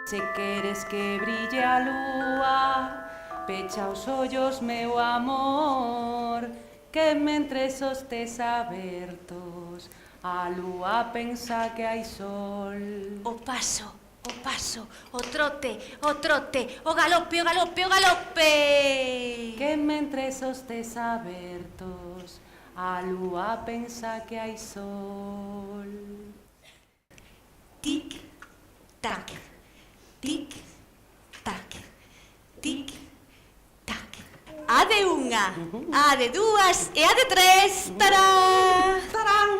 Se queres que brille a lúa, pecha os ollos, meu amor, que mentres os tes abertos, a lúa pensa que hai sol. O paso, o trote, o galope, o galope, o galope. Que mentres os tes abertos, a lúa pensa que hai sol. Tic, tac, tic, tac, tic, tac. A de unha, a de dúas e a de tres. Tarán! Tarán!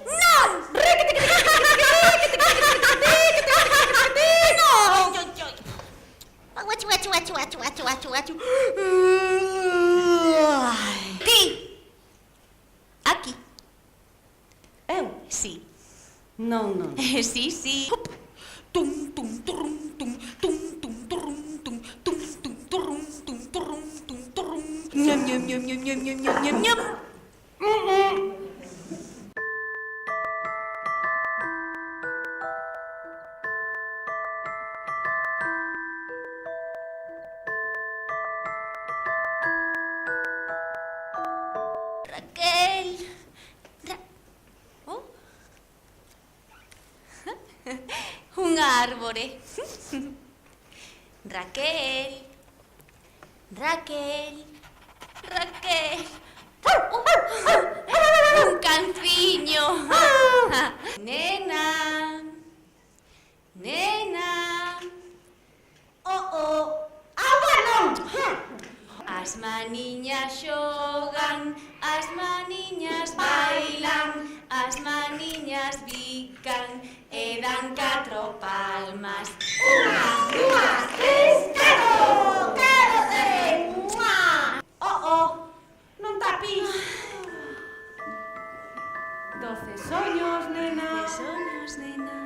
Non! Ti! Aquí. Eu? Sí. Non, non. Sí, sí. Tum, tum, turum, tum, tum, tum, turum, tum, tum, tum, turum, tum, turum, tum, turum. Ñam, ñam, ñam, ñam, ñam, ñam, ñam, ñam, ñam. Raquel. Oh. Un árbore. Raquel. Raquel. Raquel. Un canciño. Nena. Nena. Oh. Agua non. As maniñas xogan, as maniñas bailan, as maniñas bican e dan 4 palmas. 1, 2, 3, 4! Quédate! Oh, non tapis. 12 soños, nena. De soños, nena.